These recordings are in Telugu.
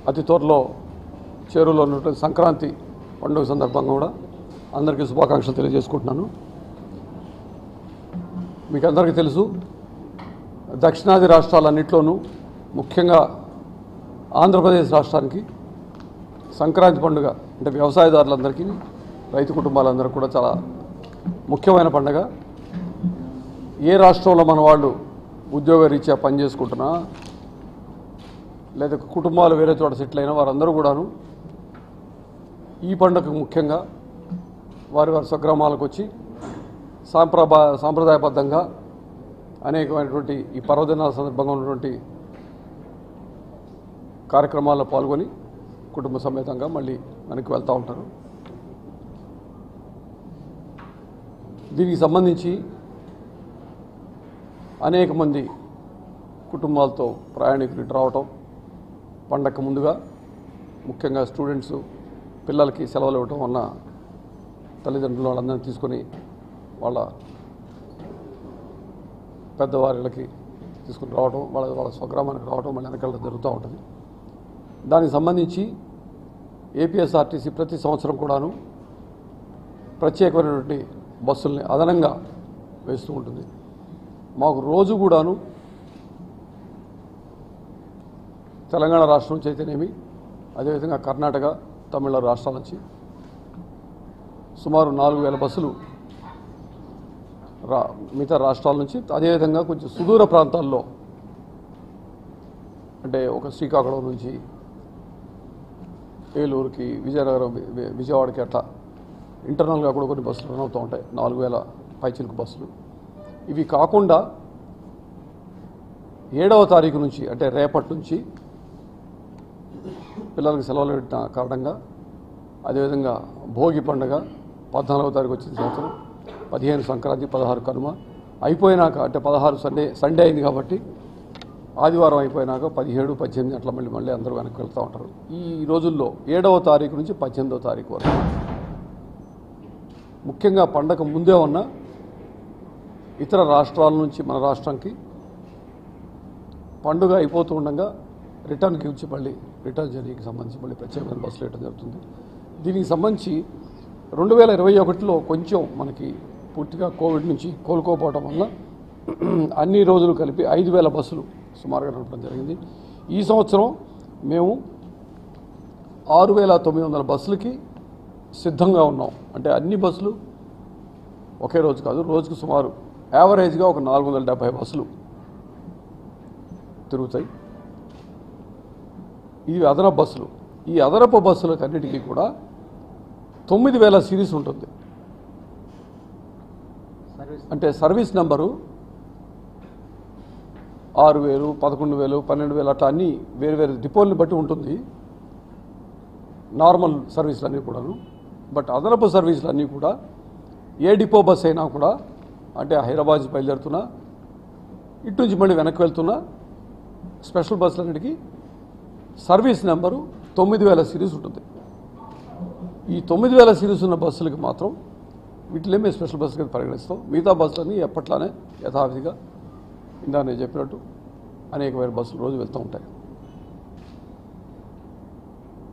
అతి త్వరలో చేరువలో ఉన్నటువంటి సంక్రాంతి పండుగ సందర్భంగా కూడా అందరికీ శుభాకాంక్షలు తెలియజేసుకుంటున్నాను. మీకు అందరికీ తెలుసు, దక్షిణాది రాష్ట్రాలన్నింటిలోనూ ముఖ్యంగా ఆంధ్రప్రదేశ్ రాష్ట్రానికి సంక్రాంతి పండుగ అంటే వ్యవసాయదారులందరికీ, రైతు కుటుంబాలందరికీ కూడా చాలా ముఖ్యమైన పండుగ. ఏ రాష్ట్రంలో మన వాళ్ళు ఉద్యోగ రీత్యా పనిచేసుకుంటున్నా లేదా కుటుంబాలు వేరే చోట సెటిల్ అయినా వారందరూ కూడాను ఈ పండుగకు ముఖ్యంగా వారి వారి స్వగ్రామాలకు వచ్చి సాంప్రదాయబద్ధంగా అనేకమైనటువంటి ఈ పర్వదినాల సందర్భంగా ఉన్నటువంటి కార్యక్రమాల్లో పాల్గొని కుటుంబ సమేతంగా మళ్ళీ వెనక్కి వెళ్తూ ఉంటారు. దీనికి సంబంధించి అనేక మంది కుటుంబాలతో ప్రయాణికులు రావటం, పండగకు ముందుగా ముఖ్యంగా స్టూడెంట్స్ పిల్లలకి సెలవులు ఇవ్వటం వలన తల్లిదండ్రులు వాళ్ళందరినీ తీసుకొని వాళ్ళ పెద్దవారికి తీసుకుని రావడం, వాళ్ళ స్వగ్రామానికి రావడం, మళ్ళీ వెనకాల జరుగుతూ ఉంటుంది. దానికి సంబంధించి ఏపీఎస్ఆర్టీసీ ప్రతి సంవత్సరం కూడాను ప్రత్యేకమైనటువంటి బస్సుల్ని అదనంగా వేస్తూ ఉంటుంది. మాకు రోజు కూడాను తెలంగాణ రాష్ట్రం నుంచి అయితేనేమి, అదేవిధంగా కర్ణాటక, తమిళనాడు రాష్ట్రాల నుంచి సుమారు 4000 బస్సులు మిగతా రాష్ట్రాల నుంచి, అదేవిధంగా కొంచెం సుదూర ప్రాంతాల్లో అంటే ఒక శ్రీకాకుళం నుంచి ఏలూరుకి, విజయనగరం, విజయవాడకి అట్లా ఇంటర్నల్గా కూడా కొన్ని బస్సులు రన్ అవుతూ ఉంటాయి. 4000 పైచిలుకు బస్సులు. ఇవి కాకుండా 7వ తారీఖు నుంచి అంటే రేపటి నుంచి పిల్లలకి సెలవులు పెట్టిన కారణంగా, అదేవిధంగా భోగి పండుగ 14వ తారీఖు వచ్చిన సంవత్సరం, 15 సంక్రాంతి, 16 కనుమ అయిపోయినాక అంటే 16 సండే అయింది కాబట్టి ఆదివారం అయిపోయినాక 17, 18 అట్లా మళ్ళీ అందరూ వెనక్కి వెళ్తూ ఉంటారు. ఈ రోజుల్లో 7వ తారీఖు నుంచి 18వ తారీఖు వరకు ముఖ్యంగా పండగ ముందే ఉన్న ఇతర రాష్ట్రాల నుంచి మన రాష్ట్రానికి పండుగ అయిపోతూ ఉండగా రిటర్న్కి వచ్చి మళ్ళీ రిటర్న్ జర్నీకి సంబంధించి మళ్ళీ ప్రత్యేకమైన బస్సులు వేయడం జరుగుతుంది. దీనికి సంబంధించి 2021లో కొంచెం మనకి పూర్తిగా కోవిడ్ నుంచి కోలుకోపోవడం వల్ల అన్ని రోజులు కలిపి 5000 బస్సులు సుమారుగా నడపడం జరిగింది. ఈ సంవత్సరం మేము 6900 బస్సులకి సిద్ధంగా ఉన్నాం. అంటే అన్ని బస్సులు ఒకే రోజు కాదు, రోజుకు సుమారు యావరేజ్గా ఒక 470 బస్సులు తిరుగుతాయి. ఇవి అదనపు బస్సులు. ఈ అదనపు బస్సులకు అన్నిటికీ కూడా 9000 సిరీస్ ఉంటుంది. అంటే సర్వీస్ నెంబరు 6000, 11,000, 12,000 అట్లా అన్నీ వేరు డిపోల్ని బట్టి ఉంటుంది. నార్మల్ సర్వీసులు అన్నీ కూడాను. బట్ అదనపు సర్వీసులు అన్నీ కూడా ఏ డిపో బస్ అయినా కూడా, అంటే హైదరాబాద్ నుంచి బయలుదేరుతున్నా, ఇటు నుంచి మళ్ళీ వెనక్కి వెళ్తున్నా స్పెషల్ బస్సులన్నిటికీ సర్వీస్ నెంబరు 9000 సిరీస్ ఉంటుంది. ఈ 9000 సిరీస్ ఉన్న బస్సులకి మాత్రం వీటిలో మేము స్పెషల్ బస్సు కింద పరిగణిస్తాం. మిగతా బస్సులన్నీ ఎప్పట్లానే యథావిధిగా ఇందా నేను చెప్పినట్టు అనేకమైన బస్సులు రోజు వెళ్తూ ఉంటాయి.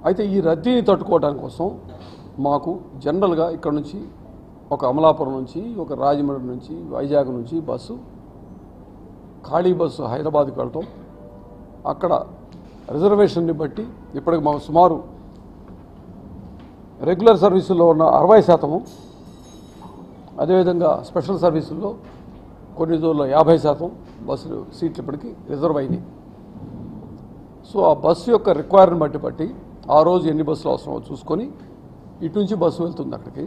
అయితే ఈ రద్దీని తట్టుకోవడానికి కోసం మాకు జనరల్గా ఇక్కడ నుంచి ఒక అమలాపురం నుంచి, ఒక రాజమండ్రి నుంచి, వైజాగ్ నుంచి బస్సు, ఖాళీ బస్సు హైదరాబాద్కి వెళ్ళటం, అక్కడ రిజర్వేషన్ని బట్టి ఇప్పటికి మాకు సుమారు రెగ్యులర్ సర్వీసుల్లో ఉన్న 60%, అదేవిధంగా స్పెషల్ సర్వీసుల్లో కొన్ని రోజుల్లో 50% బస్సులు సీట్లు ఇప్పటికీ రిజర్వ్ అయినాయి. సో ఆ బస్సు యొక్క రిక్వైర్మెంట్ బట్టి ఆ రోజు ఎన్ని బస్సులు అవసరమో చూసుకొని ఇటు నుంచి బస్సు వెళ్తుంది అక్కడికి.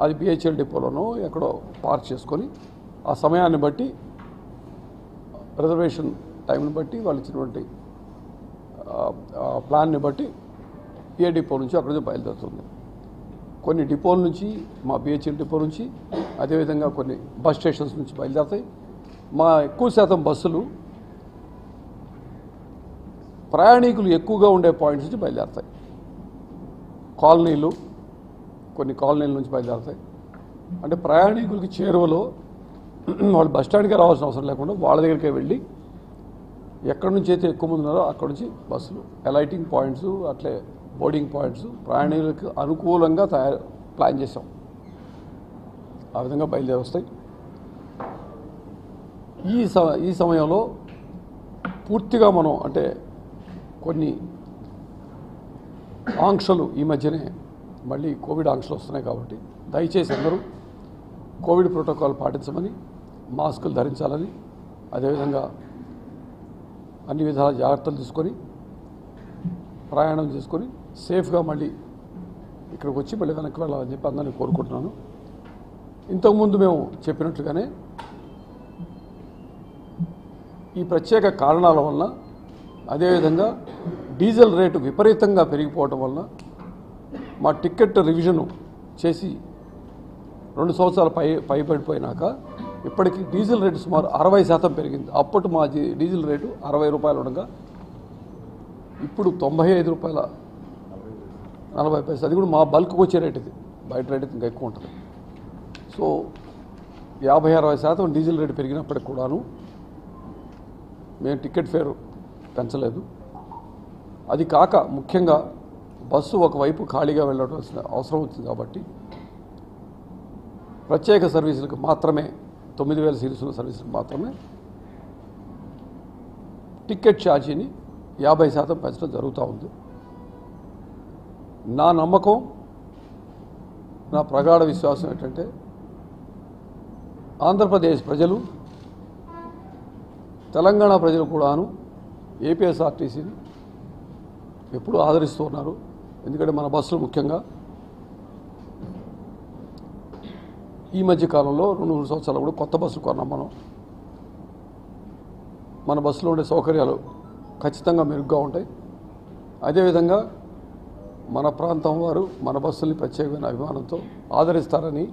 అది బిహెచ్ఎల్ డిపోలోనో ఎక్కడో పార్క్ చేసుకొని ఆ సమయాన్ని బట్టి రిజర్వేషన్ టైంని బట్టి వాళ్ళు ఇచ్చినటువంటి ప్లాన్ని బట్టి ఏ డిపో నుంచి అక్కడి నుంచి బయలుదేరుతుంది. కొన్ని డిపోల నుంచి, మా బిహెచ్ఎల్ డిపో నుంచి, అదేవిధంగా కొన్ని బస్ స్టేషన్స్ నుంచి బయలుదేరుతాయి. మా ఎక్కువ శాతం బస్సులు ప్రయాణికులు ఎక్కువగా ఉండే పాయింట్స్ నుంచి బయలుదేరుతాయి. కాలనీలు, కొన్ని కాలనీల నుంచి బయలుదేరుతాయి. అంటే ప్రయాణికులకి చేరువలో వాళ్ళు బస్టాండ్కే రావాల్సిన అవసరం లేకుండా వాళ్ళ దగ్గరికే వెళ్ళి ఎక్కడి నుంచి అయితే ఎక్కువ మంది ఉన్నారో అక్కడి నుంచి బస్సులు అలైటింగ్ పాయింట్స్ అట్లే బోర్డింగ్ పాయింట్స్ ప్రయాణికులకు అనుకూలంగా ప్లాన్ చేసాం. ఆ విధంగా బయలుదేరి వస్తాయి. ఈ సమయంలో పూర్తిగా మనం అంటే కొన్ని ఆంక్షలు ఈ మధ్యనే మళ్ళీ కోవిడ్ ఆంక్షలు వస్తున్నాయి కాబట్టి దయచేసి అందరూ కోవిడ్ ప్రోటోకాల్ పాటించమని, మాస్కులు ధరించాలని, అదేవిధంగా అన్ని విధాల జాగ్రత్తలు తీసుకొని ప్రయాణం చేసుకొని సేఫ్గా మళ్ళీ ఇక్కడికి వచ్చి మళ్ళీ వెనక్కి వెళ్ళాలని చెప్పి అందరినీ కోరుకుంటున్నాను. ఇంతకుముందు మేము చెప్పినట్లుగానే ఈ ప్రత్యేక కారణాల వలన అదేవిధంగా డీజిల్ రేటు విపరీతంగా పెరిగిపోవటం వలన మా టికెట్ రివిజను చేసి 2 సంవత్సరాలు పైబడిపోయినాక ఇప్పటికీ డీజిల్ రేటు సుమారు 60% పెరిగింది. అప్పటి మా డీజిల్ రేటు 60 రూపాయలు ఉండగా ఇప్పుడు 95 రూపాయల 40 పైసలు. అది కూడా మా బల్క్కి వచ్చే రేట్ ఇది, బయట రేట్ ఇంకా ఎక్కువ ఉంటుంది. సో 50-60% డీజిల్ రేటు పెరిగినప్పటికి కూడాను మేము టికెట్ ఫేర్ పెంచలేదు. అది కాక ముఖ్యంగా బస్సు ఒకవైపు ఖాళీగా వెళ్ళవలసిన అవసరం వచ్చింది కాబట్టి ప్రత్యేక సర్వీసులకు మాత్రమే 9,000 సీట్స్ ఉన్న సర్వీసులకు మాత్రమే టికెట్ ఛార్జీని 50% పెంచడం జరుగుతూ ఉంది. నా నమ్మకం, నా ప్రగాఢ విశ్వాసం ఏంటంటే ఆంధ్రప్రదేశ్ ప్రజలు, తెలంగాణ ప్రజలు కూడాను ఏపీఎస్ఆర్టీసీని ఎప్పుడూ ఆదరిస్తూ ఉన్నారు. ఎందుకంటే మన బస్సులు ముఖ్యంగా ఈ మధ్య కాలంలో 2-3 సంవత్సరాలు కూడా కొత్త బస్సులు కొన్నాం మనం. మన బస్సులో ఉండే సౌకర్యాలు ఖచ్చితంగా మెరుగ్గా ఉంటాయి. అదేవిధంగా మన ప్రాంతం వారు మన బస్సుల్ని ప్రత్యేకమైన అభిమానంతో ఆదరిస్తారని,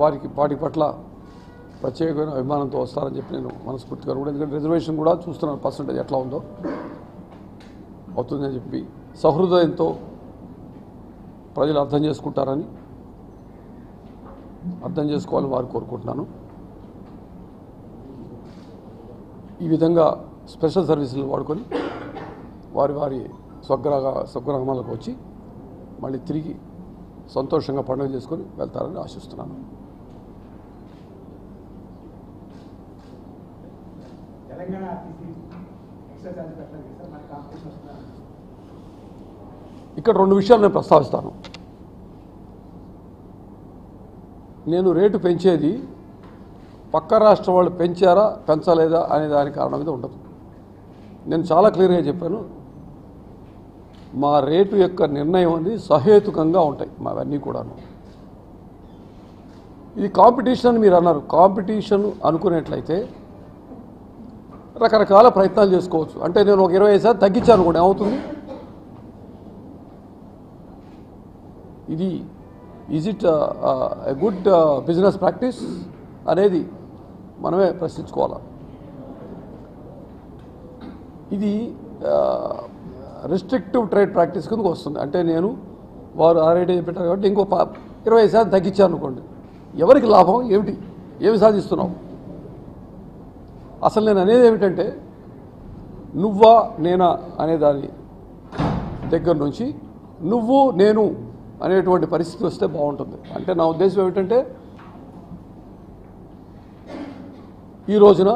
వాటి పట్ల ప్రత్యేకమైన అభిమానంతో వస్తారని చెప్పి నేను మనస్ఫూర్తిగా కూడా, ఎందుకంటే రిజర్వేషన్ కూడా చూస్తున్నాను పర్సంటేజ్ ఎట్లా ఉందో అవుతుందని చెప్పి సహృదయంతో ప్రజలు అర్థం చేసుకోవాలని వారు కోరుకుంటున్నాను. ఈ విధంగా స్పెషల్ సర్వీసులు వాడుకొని వారి స్వగ్రామాలకు వచ్చి మళ్ళీ తిరిగి సంతోషంగా పండుగ చేసుకొని వెళ్తారని ఆశిస్తున్నాను. ఇక్కడ 2 విషయాలు నేను ప్రస్తావిస్తాను. నేను రేటు పెంచేది పక్క రాష్ట్రం వాళ్ళు పెంచారా పెంచలేదా అనే దాని కారణం మీద ఉండదు. నేను చాలా క్లియర్గా చెప్పాను, మా రేటు యొక్క నిర్ణయం అనేది సహేతుకంగా ఉంటాయి మావన్నీ కూడాను. ఇది కాంపిటీషన్ అని మీరు అన్నారు. కాంపిటీషన్ అనుకునేట్లయితే రకరకాల ప్రయత్నాలు చేసుకోవచ్చు. అంటే నేను ఒక 25% తగ్గించాను కూడా ఏమవుతుంది? Is it a good business practice అనేది మనమే ప్రశ్నించుకోవాలి. ఇది రిస్ట్రిక్టివ్ ట్రేడ్ ప్రాక్టీస్ కిందకు వస్తుంది. అంటే నేను వారు ఆ రేట్ పెట్టారు కాబట్టి ఇంకో 20% తగ్గించాను అనుకోండి, ఎవరికి లాభం? ఏమి సాధిస్తున్నావు? అసలు నేను అనేది ఏమిటంటే నువ్వా నేనా అనే దాని దగ్గర నుంచి నువ్వు నేను అనేటువంటి పరిస్థితి వస్తే బాగుంటుంది. అంటే నా ఉద్దేశం ఏమిటంటే ఈ రోజున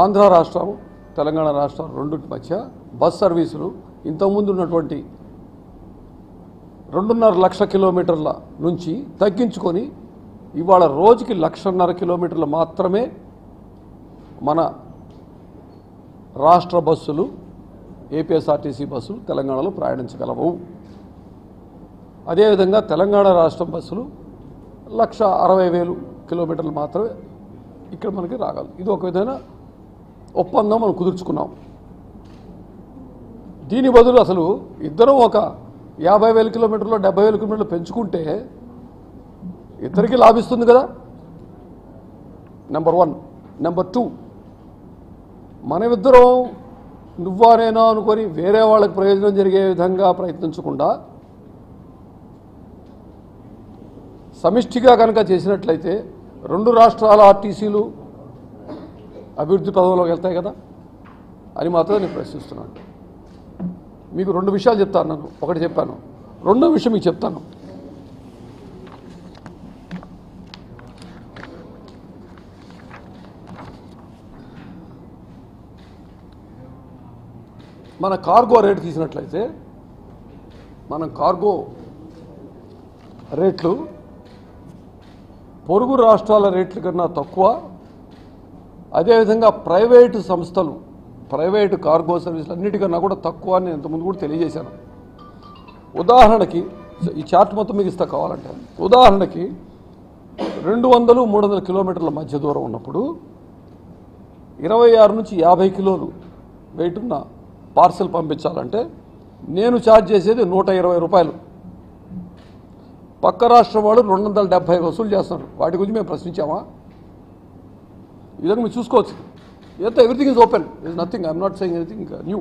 ఆంధ్ర రాష్ట్రం, తెలంగాణ రాష్ట్రం రెండింటి మధ్య బస్ సర్వీసులు ఇంతకుముందు ఉన్నటువంటి 2.5 లక్షల కిలోమీటర్ల నుంచి తగ్గించుకొని ఇవాళ రోజుకి 1.5 కిలోమీటర్లు మాత్రమే మన రాష్ట్ర బస్సులు, ఏపీఎస్ఆర్టీసీ బస్సులు తెలంగాణలో ప్రయాణించగలవు. అదేవిధంగా తెలంగాణ రాష్ట్రం బస్సులు 1,60,000 కిలోమీటర్లు మాత్రమే ఇక్కడ మనకి రాగలదు. ఇది ఒక విధమైన ఒప్పందం మనం కుదుర్చుకున్నాం. దీని బదులు అసలు ఇద్దరం ఒక 50,000 కిలోమీటర్లు 70,000 కిలోమీటర్లు పెంచుకుంటే ఇద్దరికీ లాభిస్తుంది కదా. నెంబర్ 1. నెంబర్ 2, మనమిద్దరం నువ్వా నేనా అనుకొని వేరే వాళ్ళకి ప్రయోజనం జరిగే విధంగా ప్రయత్నించకుండా సమిష్టిగా కనుక చేసినట్లయితే రెండు రాష్ట్రాల ఆర్టీసీలు అభివృద్ధి పదంలోకి వెళ్తాయి కదా అని మాత్రం నేను ప్రశ్నిస్తున్నాను. మీకు రెండు విషయాలు చెప్తాను. నన్ను ఒకటి చెప్పాను, రెండో విషయం మీకు చెప్తాను. మన కార్గో రేటు తీసినట్లయితే మనం కార్గో రేట్లు పొరుగు రాష్ట్రాల రేట్ల కన్నా తక్కువ. అదేవిధంగా ప్రైవేటు సంస్థలు ప్రైవేటు కార్గో సర్వీసులు అన్నిటికన్నా కూడా తక్కువ అని ఇంతకుముందు కూడా తెలియజేశాను. ఉదాహరణకి ఈ చార్ట్ మొత్తం మీకు ఇస్తా కావాలంటే, ఉదాహరణకి 200-300 కిలోమీటర్ల మధ్య దూరం ఉన్నప్పుడు 26 నుంచి 50 కిలోలు వెయిట్ ఉన్న పార్సెల్ పంపించాలంటే నేను ఛార్జ్ చేసేది 120 రూపాయలు. పక్క రాష్ట్రం వాళ్ళు 270 వసూలు చేస్తున్నారు. వాటి గురించి మేము ప్రశ్నించామా? ఈ విధంగా మీరు చూసుకోవచ్చు. ఎంత everything is open, is nothing, I'm not saying anything new.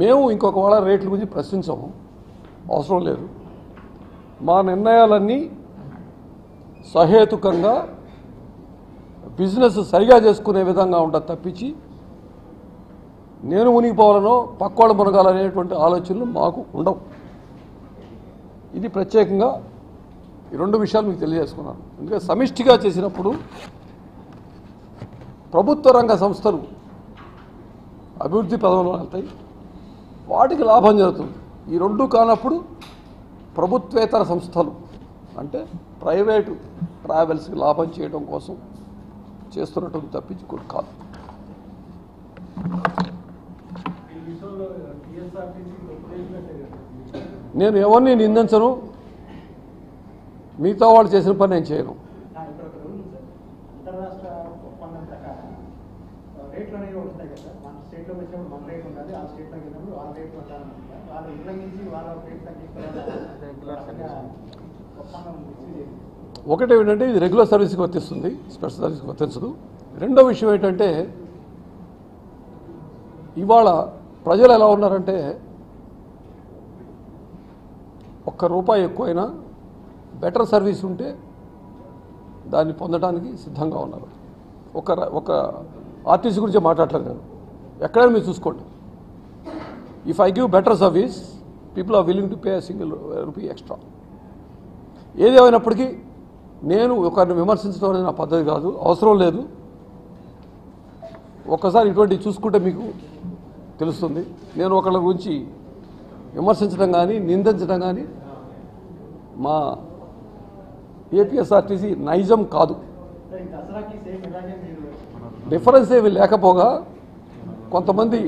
మేము ఇంకొక వాళ్ళ రేట్ల గురించి ప్రశ్నించాము, అవసరం లేదు. మా నిర్ణయాలన్నీ సహేతుకంగా బిజినెస్ సరిగా చేసుకునే విధంగా ఉంటుంది తప్పించి నేను మునిగిపోవాలనో పక్కోళ్ళు మునగాలనేటువంటి ఆలోచనలు మాకు ఉండవు. ఇది ప్రత్యేకంగా ఈ రెండు విషయాలు మీకు తెలియజేసుకున్నాను. ఎందుకంటే సమిష్టిగా చేసినప్పుడు ప్రభుత్వ రంగ సంస్థలు అభివృద్ధి పదంలో వెళ్తాయి, వాటికి లాభం జరుగుతుంది. ఈ రెండు కానప్పుడు ప్రభుత్వేతర సంస్థలు అంటే ప్రైవేటు ట్రావెల్స్కి లాభం చేయడం కోసం చేస్తున్నట్టు తప్పించి కూడా కాదు. నేను ఎవరిని నిందించను, మిగతా వాళ్ళు చేసిన పని నేను చేయను. ఒకటి ఏంటంటే ఇది రెగ్యులర్ సర్వీస్కి వర్తిస్తుంది, స్పెషల్ సర్వీస్కి వర్తించదు. రెండో విషయం ఏంటంటే ఇవాళ ప్రజలు ఎలా ఉన్నారంటే ₹1 ఎక్కువైనా బెటర్ సర్వీస్ ఉంటే దాన్ని పొందడానికి సిద్ధంగా ఉన్నారు. ఒక ఆర్టీసీ గురించి మాట్లాడలేదు నేను, ఎక్కడైనా మీరు చూసుకోండి. If I give better service people are willing to pay single rupee extra. ఏది ఏమైనప్పటికీ నేను ఒకరిని విమర్శించడం అనేది నా పద్ధతి కాదు, అవసరం లేదు. ఒక్కసారి ఇటువంటివి చూసుకుంటే మీకు తెలుస్తుంది. నేను ఒకళ్ళ గురించి విమర్శించడం కానీ నిందించడం కానీ మా ఏపీఎస్ఆర్టీసీ నైజం కాదు. డిఫరెన్స్ ఏమి లేకపోగా కొంతమంది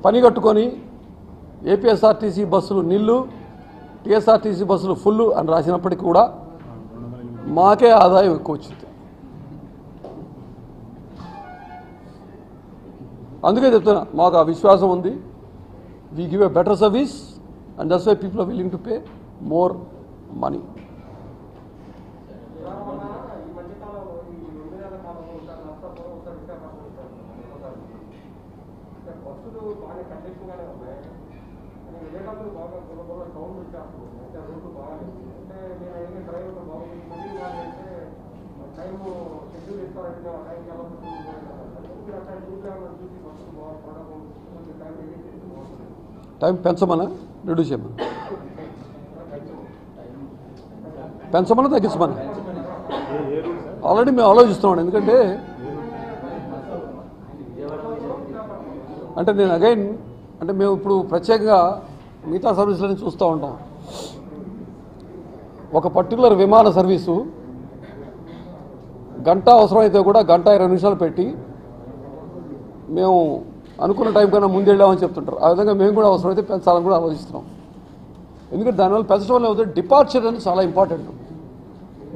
పని కట్టుకొని ఏపీఎస్ఆర్టీసీ బస్సులు నిల్లు, టీఎస్ఆర్టీసీ బస్సులు ఫుల్ అని రాసినప్పటికీ కూడా మాకే ఆదాయం ఎక్కువ వచ్చింది. అందుకే చెప్తున్నా, మాకు ఆ విశ్వాసం ఉంది. We give a better service and that's why people are willing to pay more money. Time పెంచమనా రెడ్యూస్ చేయమని, పెంచమని తగ్గించమని ఆల్రెడీ మేము ఆలోచిస్తున్నాం. ఎందుకంటే నేను అగైన్ మేము ఇప్పుడు ప్రత్యేకంగా మిగతా సర్వీసులని చూస్తూ ఉంటాం. ఒక పర్టికులర్ విమాన సర్వీసు గంట అవసరమైతే కూడా 1:20 నిమిషాలు పెట్టి మేము అనుకున్న టైం కన్నా ముందు వెళ్ళామని చెప్తుంటారు. ఆ విధంగా మేము కూడా అవసరమైతే పెంచాలని కూడా ఆలోచిస్తున్నాం. ఎందుకంటే దానివల్ల పెంచడం వల్ల అవుతుంది డిపార్చర్ అనేది చాలా ఇంపార్టెంట్.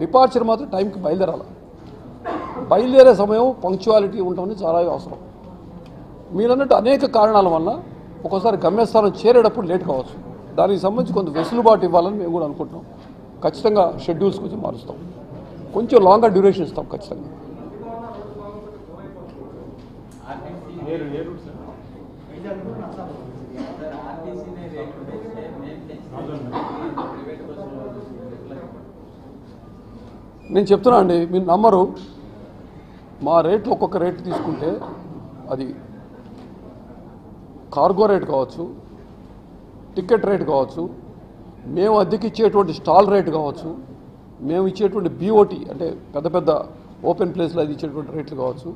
డిపార్చర్ మాత్రం టైంకి బయలుదేరాలి. బయలుదేరే సమయం పంక్చువాలిటీ ఉండటం చాలా అవసరం. మీరన్నట్టు అనేక కారణాల వల్ల ఒక్కోసారి గమ్యస్థానం చేరేటప్పుడు లేట్ కావచ్చు. దానికి సంబంధించి కొంత వెసులుబాటు ఇవ్వాలని మేము కూడా అనుకుంటున్నాం. ఖచ్చితంగా షెడ్యూల్స్ కొంచెం మారుస్తాం, కొంచెం లాంగర్ డ్యూరేషన్ ఇస్తాం ఖచ్చితంగా. నేను చెప్తున్నా అండి, మీరు నమ్మరు. మా రేట్లు ఒక్కొక్క రేటు తీసుకుంటే అది కార్గో రేట్ కావచ్చు, టికెట్ రేట్ కావచ్చు, మేము అద్దెకి ఇచ్చేటువంటి స్టాల్ రేట్ కావచ్చు, మేము ఇచ్చేటువంటి బీఓటీ అంటే పెద్ద పెద్ద ఓపెన్ ప్లేస్లో అది ఇచ్చేటువంటి రేట్లు కావచ్చు.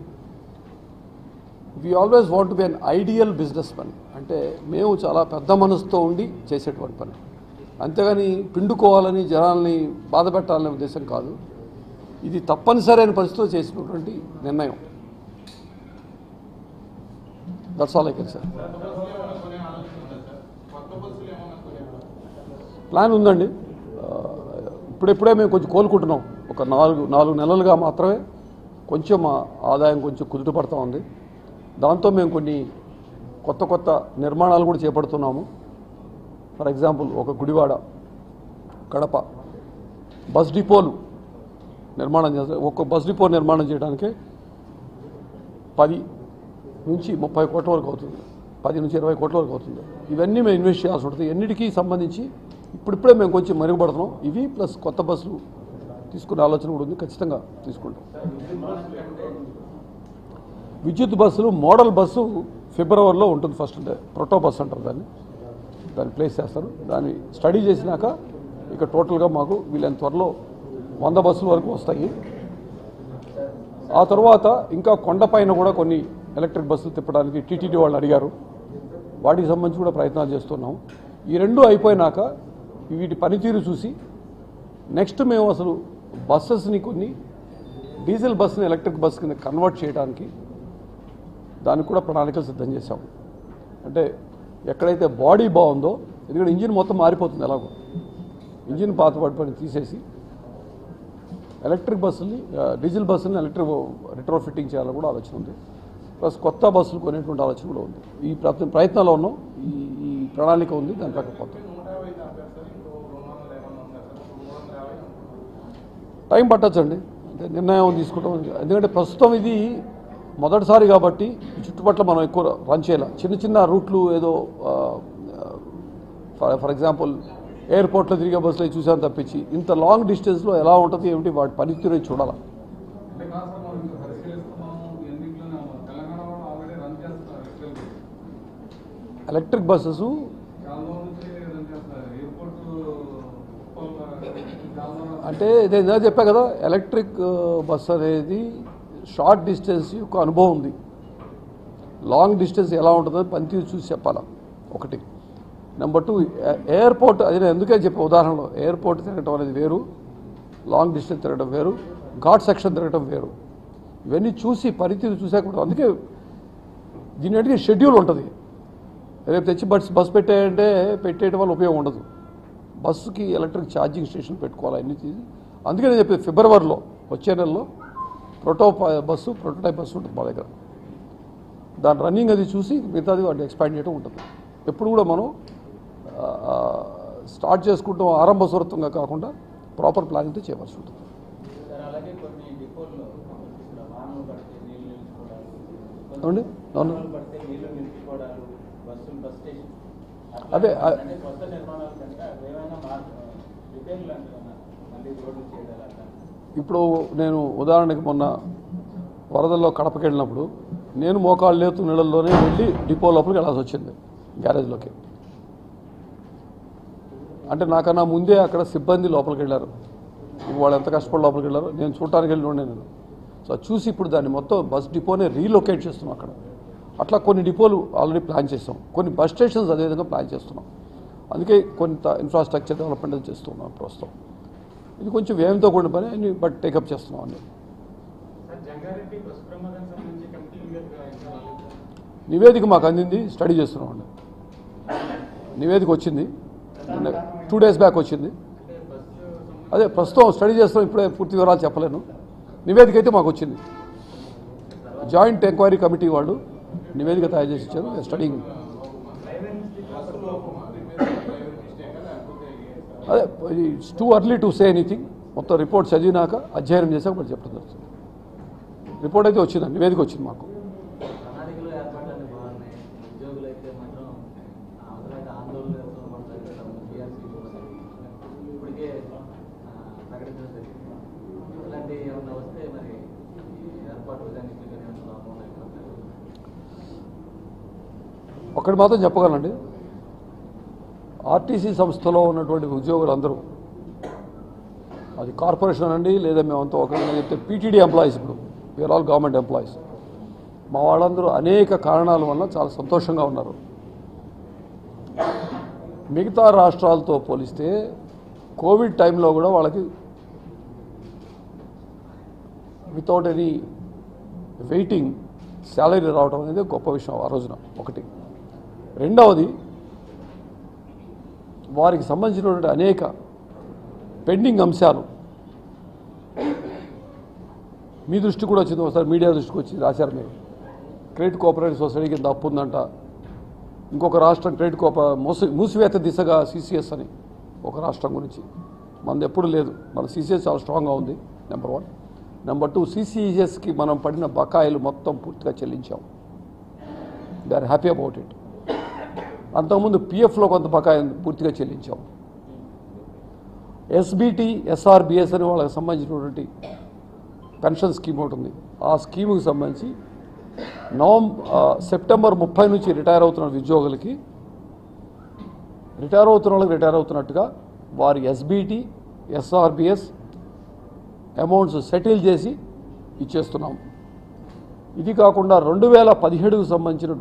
We always want to be an ideal business man. అంటే మేము చాలా పెద్ద మనసుతో ఉండి చేసేటువంటి పని, అంతేగాని పిండుకోవాలని జనాల్ని బాధ పెట్టాలనే ఉద్దేశం కాదు. ఇది తప్పనిసరి అయిన పరిస్థితిలో చేసినటువంటి నిర్ణయం. That's all I can say. Plan ఉందండి. ఇప్పుడే మేము కొంచెం కోలుకుంటున్నాం. ఒక నాలుగు నెలలుగా మాత్రమే కొంచెం ఆదాయం కొంచెం కుదుట పడతా ఉంది. దాంతో మేము కొన్ని కొత్త నిర్మాణాలు కూడా చేపడుతున్నాము. ఫర్ ఎగ్జాంపుల్ ఒక గుడివాడ, కడప బస్ డిపోలు నిర్మాణం చేస్తారు. ఒక్క బస్ డిపో నిర్మాణం చేయడానికి 10 నుంచి 30 కోట్ల వరకు అవుతుంది, 10 నుంచి 20 కోట్ల వరకు అవుతుంది. ఇవన్నీ మేము ఇన్వెస్ట్ చేయాల్సి ఉంటుంది. ఎన్నిటికీ సంబంధించి ఇప్పుడిప్పుడే మేము కొంచెం మెరుగుపడుతున్నాం. ఇవి ప్లస్ కొత్త బస్సులు తీసుకునే ఆలోచన కూడా ఉంది. ఖచ్చితంగా తీసుకుంటాం. విద్యుత్ బస్సులు మోడల్ బస్సు ఫిబ్రవరిలో ఉంటుంది. ఫస్ట్ అంటే ప్రోటో బస్సు అంటారు దాన్ని ప్లేస్ చేస్తారు. దాన్ని స్టడీ చేసినాక ఇక టోటల్గా మాకు వీళ్ళని త్వరలో 100 బస్సుల వరకు వస్తాయి. ఆ తర్వాత ఇంకా కొండపైన కూడా కొన్ని ఎలక్ట్రిక్ బస్సులు తిప్పడానికి టీటీడీ వాళ్ళు అడిగారు. వాటికి సంబంధించి కూడా ప్రయత్నాలు చేస్తున్నాం. ఈ రెండు అయిపోయినాక వీటి పనితీరు చూసి నెక్స్ట్ మేము అసలు బస్సెస్ని కొన్ని డీజిల్ బస్సుని ఎలక్ట్రిక్ బస్ కింద కన్వర్ట్ చేయడానికి దానికి కూడా ప్రణాళికలు సిద్ధం చేశాము. అంటే ఎక్కడైతే బాడీ బాగుందో, ఎందుకంటే ఇంజిన్ మొత్తం మారిపోతుంది, ఎలాగో ఇంజిన్ పాత పడిపోయి తీసేసి ఎలక్ట్రిక్ బస్సుల్ని డీజిల్ బస్సుని ఎలక్ట్రిక్ రిట్రో ఫిట్టింగ్ చేయాలని కూడా ఆలోచన ఉంది. ప్లస్ కొత్త బస్సులు కొనేటువంటి ఆలోచన కూడా ఉంది. ఈ ప్రయత్నంలో ఉన్నాం. ఈ ప్రణాళిక ఉంది, దాని ప్రకారం టైం పట్టచ్చండి. అంటే నిర్ణయం తీసుకుంటాం. ఎందుకంటే ప్రస్తుతం ఇది మొదటిసారి కాబట్టి ఈ చుట్టుపట్ల మనం ఎక్కువ రన్ చేయాలి. చిన్న రూట్లు ఏదో ఫర్ ఎగ్జాంపుల్ ఎయిర్పోర్ట్లో తిరిగే బస్సులో చూసాను తప్పించి ఇంత లాంగ్ డిస్టెన్స్లో ఎలా ఉంటుంది ఏమిటి వాటి పనితీరు చూడాలి. ఎలక్ట్రిక్ బస్సెస్ అంటే నేను చెప్పా కదా, ఎలక్ట్రిక్ బస్ అనేది షార్ట్ డిస్టెన్స్ యొక్క అనుభవం ఉంది. లాంగ్ డిస్టెన్స్ ఎలా ఉంటుందో పనితీరు చూసి చెప్పాలా ఒకటి. నెంబర్ 2 ఎయిర్పోర్ట్, అది నేను ఎందుకే చెప్పే ఉదాహరణలో ఎయిర్పోర్ట్ తిరగటం అనేది వేరు, లాంగ్ డిస్టెన్స్ తిరగడం వేరు, ఘాట్ సెక్షన్ తిరగడం వేరు. ఇవన్నీ చూసి పనితీరు చూసాక కూడా, అందుకే దీనికి షెడ్యూల్ ఉంటుంది. రేపు తెచ్చి బస్ పెట్టేయడం వల్ల ఉపయోగం ఉండదు. బస్సుకి ఎలక్ట్రిక్ ఛార్జింగ్ స్టేషన్ పెట్టుకోవాలి అన్నీ తీసి. అందుకే నేను చెప్పేది ఫిబ్రవరిలో వచ్చే నెలలో ప్రోటోటైప్ బస్సు ఉంటుంది మా దగ్గర. దాని రన్నింగ్ అది చూసి మిగతాది వాటిని ఎక్స్పాండ్ చేయడం ఉంటుంది. ఎప్పుడు కూడా మనం స్టార్ట్ చేసుకుంటాం ఆరంభ స్వరత్వంగా కాకుండా ప్రాపర్ ప్లానింగ్తో చేయవలసి ఉంటుంది. అవునండి, అవును. అదే ఇప్పుడు నేను ఉదాహరణకి మొన్న వరదల్లో కడపకి వెళ్ళినప్పుడు నేను మోకాళ్ళు లేతు నీళ్ళల్లోనే వెళ్ళి డిపో లోపలికి వెళ్ళాల్సి వచ్చింది, గ్యారేజ్లోకి. అంటే నాకన్నా ముందే అక్కడ సిబ్బంది లోపలికి వెళ్ళారు. వాళ్ళు ఎంత కష్టపడి లోపలికి వెళ్ళారో నేను చూడటానికి వెళ్ళి ఉండే నేను. సో చూసి ఇప్పుడు దాన్ని మొత్తం బస్ డిపోనే రీలొకేట్ చేస్తున్నాం అక్కడ. అట్లా కొన్ని డిపోలు ఆల్రెడీ ప్లాన్ చేస్తాం, కొన్ని బస్ స్టేషన్స్ అదేవిధంగా ప్లాన్ చేస్తున్నాం. అందుకే కొంత ఇన్ఫ్రాస్ట్రక్చర్ డెవలప్మెంట్ చేస్తున్నాం ప్రస్తుతం. ఇది కొంచెం వ్యయంతో కూడిన పని, బట్ టేకప్ చేస్తున్నాం అన్నీ. నివేదిక మాకు అందింది, స్టడీ చేస్తున్నాం అండి. నివేదిక వచ్చింది 2 days బ్యాక్ వచ్చింది. అదే ప్రస్తుతం స్టడీ చేస్తాం, ఇప్పుడే పూర్తి వివరాలు చెప్పలేను. నివేదిక అయితే మాకు వచ్చింది. జాయింట్ ఎంక్వైరీ కమిటీ వాళ్ళు నివేదిక తయారు చేసి ఇచ్చారు. స్టడీయింగ్. అదే it's too early to say anything. మొత్తం రిపోర్ట్ చదివినాక అధ్యయనం చేసాక వాళ్ళు చెప్పడం జరుగుతుంది. రిపోర్ట్ అయితే వచ్చిందండి, నివేదిక వచ్చింది మాకు. ఒకటి మాత్రం చెప్పగలండి, ఆర్టీసీ సంస్థలో ఉన్నటువంటి ఉద్యోగులందరూ, అది కార్పొరేషన్ అండి లేదా మేమంతా ఒక చెప్తే పీటీడీ ఎంప్లాయీస్, ఇప్పుడు వీఆర్ ఆల్ గవర్నమెంట్ ఎంప్లాయీస్, మా వాళ్ళందరూ అనేక కారణాల వల్ల చాలా సంతోషంగా ఉన్నారు. మిగతా రాష్ట్రాలతో పోలిస్తే కోవిడ్ టైంలో కూడా వాళ్ళకి వితౌట్ ఎనీ వెయిటింగ్ శాలరీ రావడం అనేది గొప్ప విషయం ఆ రోజున. ఒకటి. రెండవది, వారికి సంబంధించినటువంటి అనేక పెండింగ్ అంశాలు మీ దృష్టి కూడా వచ్చింది, ఒకసారి మీడియా దృష్టికి వచ్చి రాశారు మీరు. క్రెడిట్ కోఆపరేటివ్ సొసైటీ కింద అప్పు ఉందంట, ఇంకొక రాష్ట్రం క్రెడిట్ మూసివేత దిశగా సిసిఎస్ అని ఒక రాష్ట్రం గురించి. మనది ఎప్పుడు లేదు, మన సిసిఎస్ చాలా స్ట్రాంగ్గా ఉంది, నెంబర్ 1. నెంబర్ 2, సిసిఎస్కి మనం పడిన బకాయిలు మొత్తం పూర్తిగా చెల్లించాం. They are happy about it. అంతకుముందు పిఎఫ్లో కొంత బకాయిని పూర్తిగా చెల్లించాం. ఎస్బిటి, ఎస్ఆర్బిఎస్ అని వాళ్ళకి సంబంధించినటువంటి పెన్షన్ స్కీమ్ ఒకటి ఉంది. ఆ స్కీముకి సంబంధించి సెప్టెంబర్ 30 నుంచి రిటైర్ అవుతున్న ఉద్యోగులకి రిటైర్ అవుతున్నట్టుగా వారి ఎస్బిటి, ఎస్ఆర్బిఎస్ అమౌంట్స్ సెటిల్ చేసి ఇచ్చేస్తున్నాం. ఇది కాకుండా 2017కు సంబంధించిన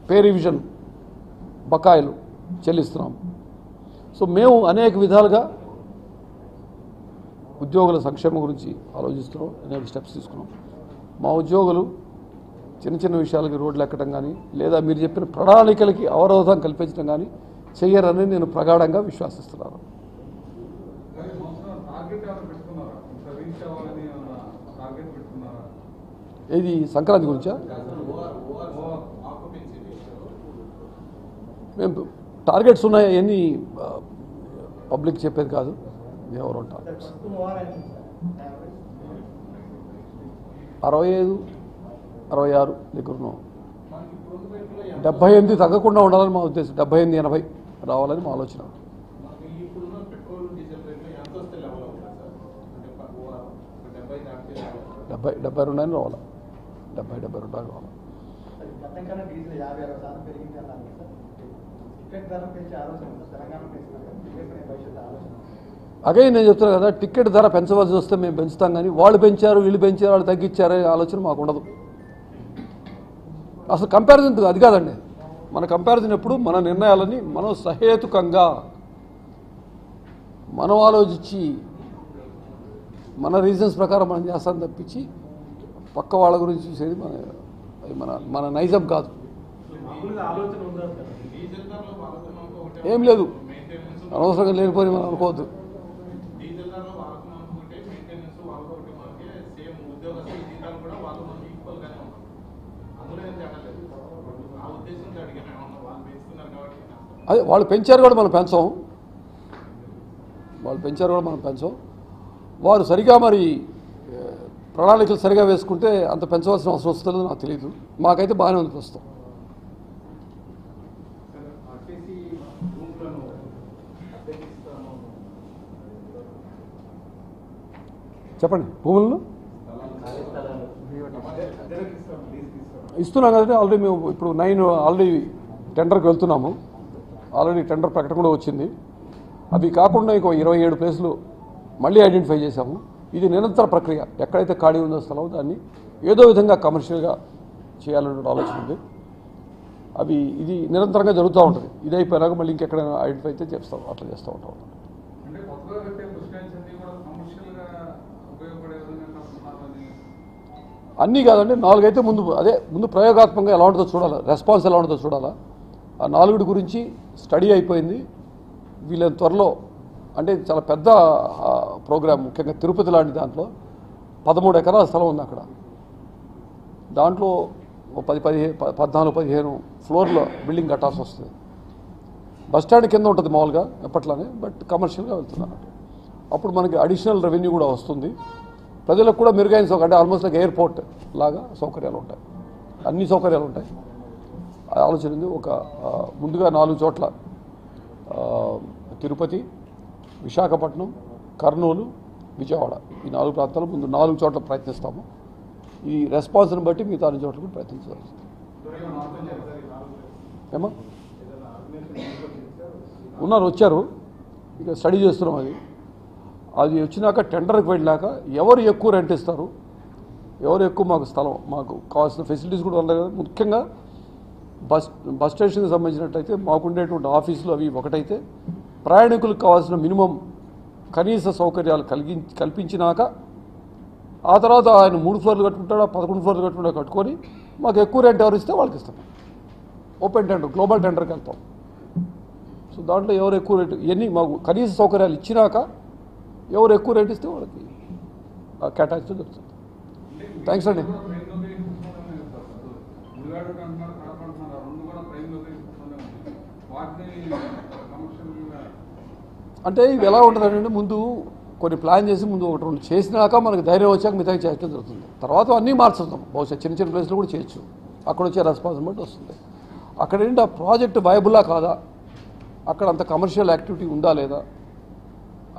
పే రివిజన్ బకాయిలు చెల్లిస్తున్నాం. సో మేము అనేక విధాలుగా ఉద్యోగుల సంక్షేమం గురించి ఆలోచిస్తున్నాం, అనేక స్టెప్స్ తీసుకున్నాం. మా ఉద్యోగులు చిన్న చిన్న విషయాలకి రోడ్లు ఎక్కడం కానీ లేదా మీరు చెప్పిన ప్రణాళికలకి అవరోధం కల్పించడం కానీ చెయ్యరని నేను ప్రగాఢంగా విశ్వసిస్తున్నాను. ఇది సంక్రాంతి గురించా? మేము టార్గెట్స్ ఉన్నాయి, ఎన్ని పబ్లిక్ చెప్పేది కాదు, ఎవరో టార్గెట్స్ 65, 66 దగ్గర ఉన్నాం. 78 తగ్గకుండా ఉండాలని మా ఉద్దేశం. 78, 80 రావాలని మా ఆలోచన. 72 అని రావాలి, 72 రావాలి. అదే నేను చెప్తున్నాను కదా, టికెట్ ధర పెంచవలసి వస్తే మేము పెంచుతాం, కానీ వాళ్ళు పెంచారు వీళ్ళు పెంచారు వాళ్ళు తగ్గించారు అనే ఆలోచన మాకు ఉండదు. అసలు కంపారిజన్ అది కాదండి. మన కంపారిజన్ ఎప్పుడు మన నిర్ణయాలని మనం సహేతుకంగా మనం ఆలోచించి మన రీజన్స్ ప్రకారం మనం చేస్తాం తప్పించి పక్క వాళ్ళ గురించి చూసేది మన నైజం కాదు. ఏం లేదు, అనవసరంగా లేనిపోయి మనం అనుకోవద్దు. అదే వాళ్ళు పెంచారు కూడా మనం పెంచాం, వారు సరిగా మరి ప్రణాళికలు సరిగా వేసుకుంటే అంత పెంచవలసిన అవసరం వస్తుందో నాకు తెలియదు. మాకైతే బాగానే ఉంది ప్రస్తుతం. చెప్పండి. భూములను ఇస్తున్నాం కదంటే ఆల్రెడీ మేము ఇప్పుడు 9 ఆల్రెడీ టెండర్కి వెళ్తున్నాము. ఆల్రెడీ టెండర్ ప్రకటన కూడా వచ్చింది. అవి కాకుండా ఇంకో 27 ప్లేసులు మళ్ళీ ఐడెంటిఫై చేశాము. ఇది నిరంతర ప్రక్రియ. ఎక్కడైతే ఖాళీ ఉందో స్థలం దాన్ని ఏదో విధంగా కమర్షియల్గా చేయాలనే ఆలోచన ఉంది. ఇది నిరంతరంగా జరుగుతూ ఉంటుంది. ఇది అయిపోయినాక మళ్ళీ ఇంకెక్కడైనా ఐడెంటిఫై అయితే చేస్తాం, అట్లా చేస్తూ ఉంటాం. అన్నీ కాదండి, 4 అయితే ముందు ప్రయోగాత్మకంగా ఎలా ఉంటుందో చూడాలా, రెస్పాన్స్ ఎలా ఉంటుందో చూడాలా. ఆ 4 గురించి స్టడీ అయిపోయింది. వీళ్ళని త్వరలో, అంటే చాలా పెద్ద ప్రోగ్రామ్, ముఖ్యంగా తిరుపతి లాంటి దాంట్లో 13 ఎకరాల స్థలం ఉంది అక్కడ. దాంట్లో 14-15 ఫ్లోర్లో బిల్డింగ్ కట్టాల్సి వస్తుంది. బస్టాండ్ కింద ఉంటుంది మామూలుగా ఎప్పట్లానే, బట్ కమర్షియల్గా వెళ్తున్నారు. అప్పుడు మనకి అడిషనల్ రెవెన్యూ కూడా వస్తుంది. ప్రజలకు కూడా మెరుగైన సౌకర్యం, అంటే ఆల్మోస్ట్ లైక్ ఎయిర్పోర్ట్ లాగా సౌకర్యాలు ఉంటాయి, అన్ని సౌకర్యాలు ఉంటాయి. ఆలోచన ఉంది. ముందుగా 4 చోట్ల తిరుపతి, విశాఖపట్నం, కర్నూలు, విజయవాడ, ఈ 4 ప్రాంతాలు ముందు 4 చోట్ల ప్రయత్నిస్తాము. ఈ రెస్పాన్స్ని బట్టి మిగతా 4 చోట్ల కూడా ప్రయత్నించాలి. ఏమా ఉన్నారు, వచ్చారు, ఇక స్టడీ చేస్తున్నాం. అది వచ్చినాక టెండర్కి వెళ్ళాక ఎవరు ఎక్కువ రెంట్ ఇస్తారు, ఎవరు ఎక్కువ మాకు స్థలం, మాకు కావాల్సిన ఫెసిలిటీస్ కూడా ఉన్నాయి కదా. ముఖ్యంగా బస్ స్టేషన్కి సంబంధించినట్టయితే మాకుండేటువంటి ఆఫీసులు అవి ఒకటైతే ప్రయాణికులకు కావాల్సిన మినిమం కనీస సౌకర్యాలు కల్పించినాక ఆ తర్వాత ఆయన 3 ఫ్లోర్లు కట్టుకుంటాడా 11 ఫ్లోర్లు కట్టుకుంటా కట్టుకొని మాకు ఎక్కువ రెంట్ ఎవరు ఇస్తే వాళ్ళకి ఇస్తాం. ఓపెన్ టెండర్, గ్లోబల్ టెండర్కి వెళ్తాం. సో దాంట్లో ఎవరు ఎక్కువ రేటు ఇవన్నీ మాకు కనీస సౌకర్యాలు ఇచ్చినాక ఎవరు ఎక్కువ రేట్ ఇస్తే వాళ్ళకి కేటాయించడం జరుగుతుంది. థ్యాంక్స్ అండి. అంటే ఇవి ఎలా ఉంటుందంటే ముందు కొన్ని ప్లాన్ చేసి ముందు 1-2 చేసినాక మనకు ధైర్యం వచ్చాక మిగతా చేయడం జరుగుతుంది. తర్వాత అన్నీ మార్చుతాం. బహుశా చిన్న చిన్న ప్లేస్లో కూడా చేయొచ్చు. అక్కడ వచ్చే రెస్పాన్సిబిలిటీ వస్తుంది. అక్కడ ఏంటి ఆ ప్రాజెక్ట్ వయబుల్లా కాదా, అక్కడ అంత కమర్షియల్ యాక్టివిటీ ఉందా లేదా,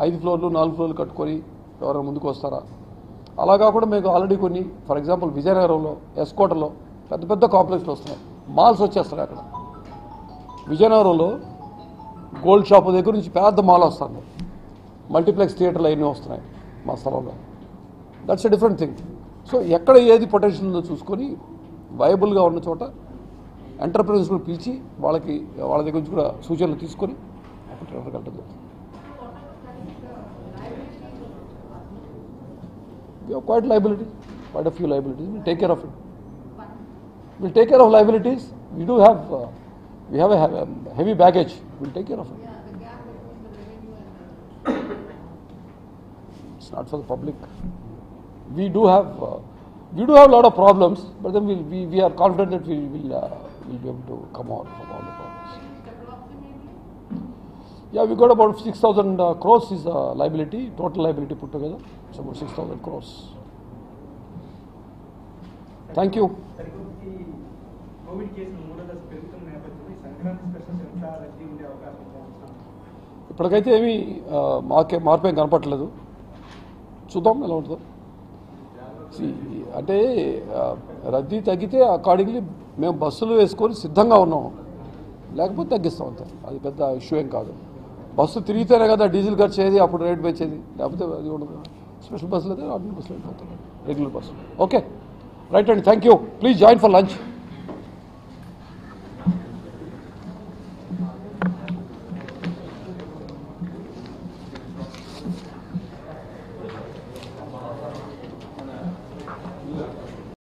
5 ఫ్లోర్లు 4 ఫ్లోర్లు కట్టుకొని ఎవరైనా ముందుకు వస్తారా, అలా కాకుండా మీకు ఆల్రెడీ కొన్ని ఫర్ ఎగ్జాంపుల్ విజయనగరంలో ఎస్కోటలో పెద్ద పెద్ద కాంప్లెక్స్లు వస్తున్నాయి, మాల్స్ వచ్చేస్తున్నాయి. అక్కడ విజయనగరంలో గోల్డ్ షాప్ దగ్గర నుంచి పెద్ద మాల్ వస్తుంది, మల్టీప్లెక్స్ థియేటర్లు అవన్నీ వస్తున్నాయి మా స్థలంలో. That's a different thing. So ఎక్కడ ఏది పొటెన్షియల్ ఉందో చూసుకొని వయబుల్గా ఉన్న చోట ఎంటర్ప్రైజెస్ కూడా పిలిచి వాళ్ళ దగ్గర నుంచి కూడా సూచనలు తీసుకొని అప్పుడు టెండర్ కట్టడం జరుగుతుంది. We have quite liability, quite a few liabilities. We'll take care of it. We'll take care of liabilities. We do have, we have a heavy baggage. We'll take care of it. It's not for the public. We do have a lot of problems, but then we are confident that we'll be able to come out from all the problems. Yeah, we got about 6,000 crores is liability, total liability put together. It's about 6,000 crores. Thank you. ఇప్పటికైతే ఏమీ మార్పు ఏం కనపట్లేదు. చూద్దాం ఎలా ఉంటుందో. అంటే రద్దీ తగ్గితే అకార్డింగ్లీ మేము బస్సులు వేసుకొని సిద్ధంగా ఉన్నాం, లేకపోతే తగ్గిస్తాం అంతే. అది పెద్ద ఇష్యూ ఏం కాదు. బస్సు తిరిగితేనే కదా డీజిల్ ఖర్చు అయ్యేది, అప్పుడు రేట్ పెంచేది, లేకపోతే అది ఉండదు. స్పెషల్ బస్సులు అయితే ఆర్డినరీ బస్సులు వెళ్ళిపోతాయి, రెగ్యులర్ బస్సులు. ఓకే, రైట్ అండి, thank you. Please join for lunch.